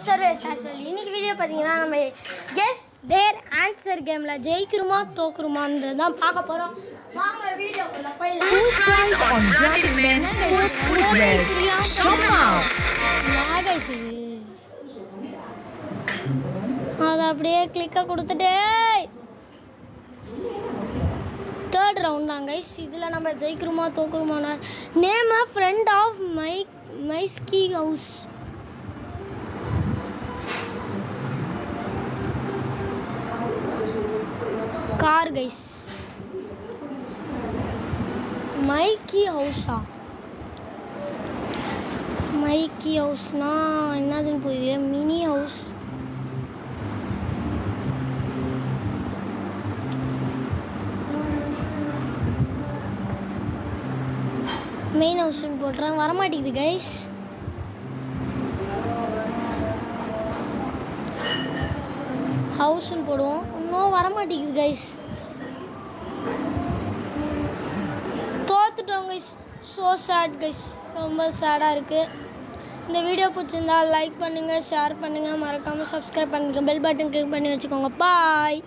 Services actually இன்னைக்கு video பார்த்தீங்கன்னா நம்ம கெஸ் தேர் ஆன்சர் கேமில் ஜெயிக்கிறோமா தோக்குறோமான்னு தான் பார்க்க போகிறோம். வாங்க வீடியோக்குள்ள போயிடலாம். அதை அப்படியே கிளிக்காக கொடுத்துட்டே தேர்ட் ரவுண்ட் தான் கைஸ். இதில் நம்ம ஜெயிக்கிறோமா தோக்குறோமானா நேம் அ ஃப்ரெண்ட் ஆஃப் மைஸ்கி ஹவுஸ். Car guys. மைக்கி ஹவுஸா? மைக்கி ஹவுஸ்னா என்னதுன்னு புரியுது. Mini house. மெயின் ஹவுஸ்ன்னு போட்டுறேன். வரமாட்டேங்குது கைஸ். ஹவுஸ்ன்னு போடுவோம். இன்னும் வரமாட்டேங்குது கைஸ். தோத்துட்டோம் கைஸ். So sad guys. ரொம்ப சேடாக இருக்குது. இந்த வீடியோ பிடிச்சிருந்தா லைக் பண்ணுங்கள், ஷேர் பண்ணுங்கள், மறக்காமல் சப்ஸ்கிரைப் பண்ணுங்கள், பெல் பட்டன் கிளிக் பண்ணி வச்சுக்கோங்க. பாய்.